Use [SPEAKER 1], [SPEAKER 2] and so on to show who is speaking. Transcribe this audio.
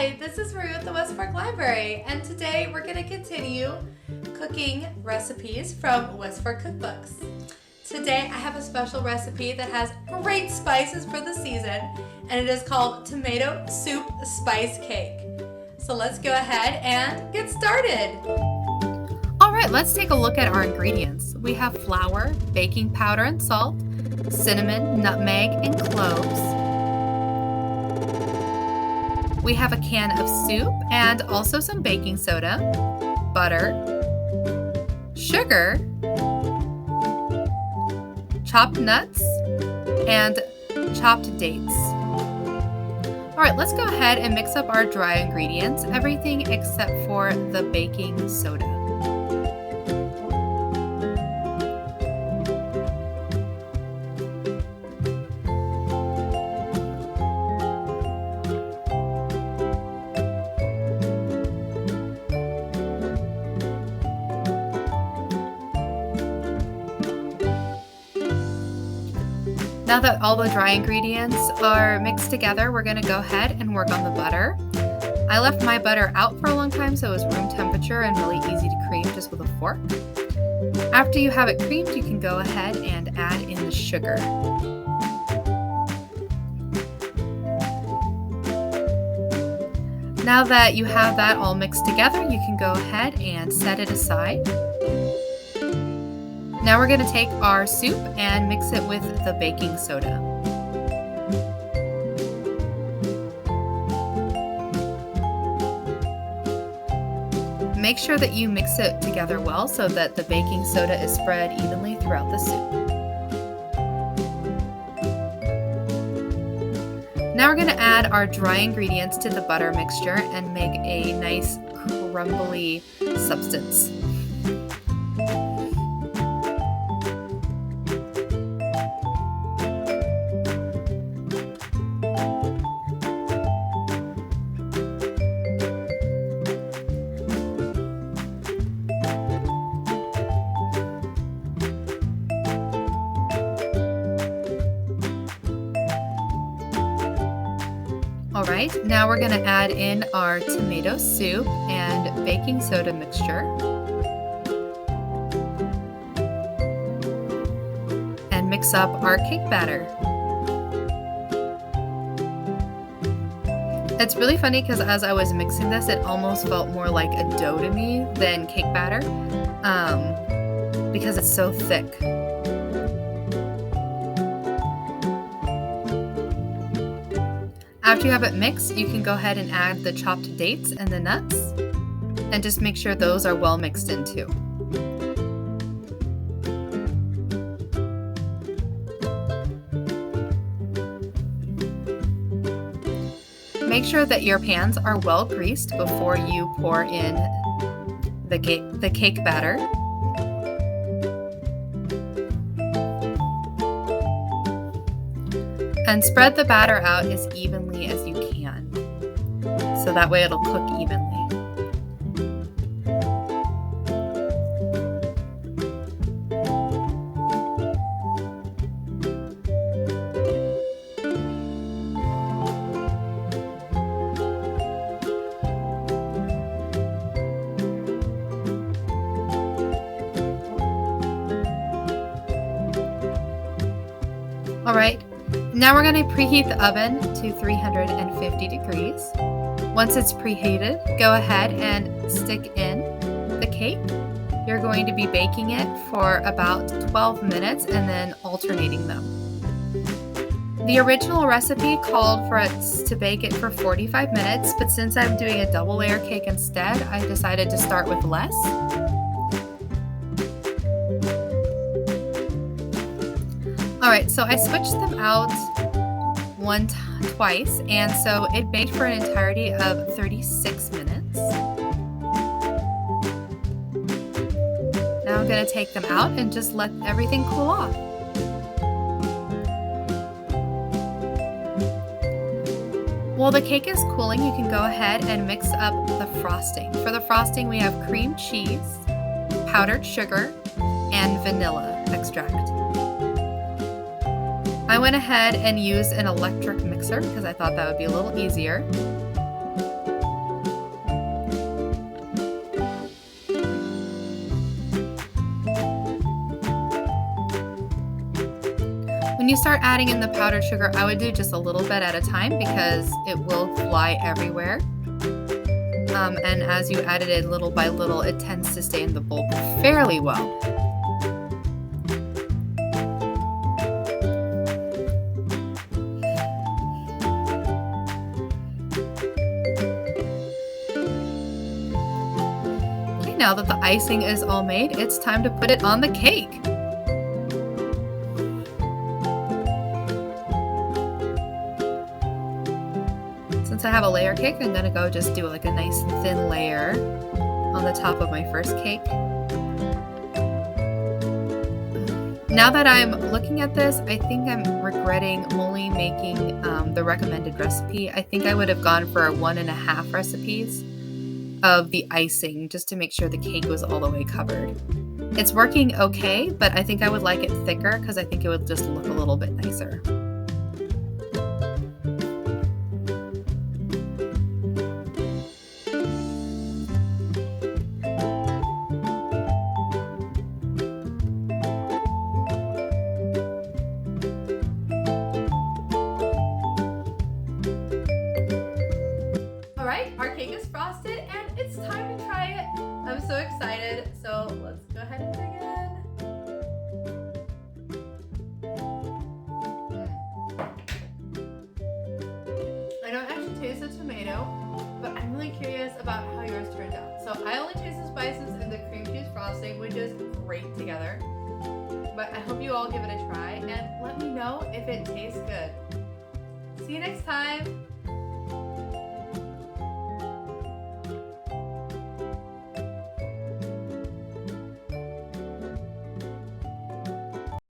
[SPEAKER 1] Hi, this is Marie with the West Park Library, and today we're going to continue cooking recipes from West Park Cookbooks. Today I have a special recipe that has great spices for the season, and it is called Tomato Soup Spice Cake. So let's go ahead and get started.
[SPEAKER 2] All right, let's take a look at our ingredients. We have flour, baking powder and salt, cinnamon, nutmeg, and cloves. We have a can of soup and also some baking soda, butter, sugar, chopped nuts, and chopped dates. All right, let's go ahead and mix up our dry ingredients, everything except for the baking soda. Now that all the dry ingredients are mixed together, we're going to go ahead and work on the butter. I left my butter out for a long time so it was room temperature and really easy to cream just with a fork. After you have it creamed, you can go ahead and add in the sugar. Now that you have that all mixed together, you can go ahead and set it aside. Now we're going to take our soup and mix it with the baking soda. Make sure that you mix it together well so that the baking soda is spread evenly throughout the soup. Now we're going to add our dry ingredients to the butter mixture and make a nice crumbly substance. Alright, now we're going to add in our tomato soup and baking soda mixture. And mix up our cake batter. It's really funny because as I was mixing this, it almost felt more like a dough to me than cake batter because it's so thick. After you have it mixed, you can go ahead and add the chopped dates and the nuts, and just make sure those are well mixed in too. Make sure that your pans are well greased before you pour in the cake batter. And spread the batter out as evenly as you can, so that way it'll cook evenly. All right. Now we're going to preheat the oven to 350 degrees. Once it's preheated, go ahead and stick in the cake. You're going to be baking it for about 12 minutes and then alternating them. The original recipe called for us to bake it for 45 minutes, but since I'm doing a double layer cake instead, I decided to start with less. Alright, so I switched them out twice, and so it baked for an entirety of 36 minutes. Now I'm going to take them out and just let everything cool off. While the cake is cooling, you can go ahead and mix up the frosting. For the frosting, we have cream cheese, powdered sugar, and vanilla extract. I went ahead and used an electric mixer because I thought that would be a little easier. When you start adding in the powdered sugar, I would do just a little bit at a time because it will fly everywhere. And as you add it in little by little, it tends to stay in the bowl fairly well. Okay, now that the icing is all made, it's time to put it on the cake. Since I have a layer cake, I'm gonna go just do like a nice thin layer on the top of my first cake. Now that I'm looking at this, I think I'm regretting only making the recommended recipe. I think I would have gone for 1.5 recipes of the icing just to make sure the cake was all the way covered. It's working okay, but I think I would like it thicker because I think it would just look a little bit nicer.
[SPEAKER 1] Alright, our cake is frosted and it's time to try it. I'm so excited, so let's go ahead and dig in. I don't actually taste the tomato, but I'm really curious about how yours turned out. So I only taste the spices and the cream cheese frosting, which is great together. But I hope you all give it a try and let me know if it tastes good. See you next time!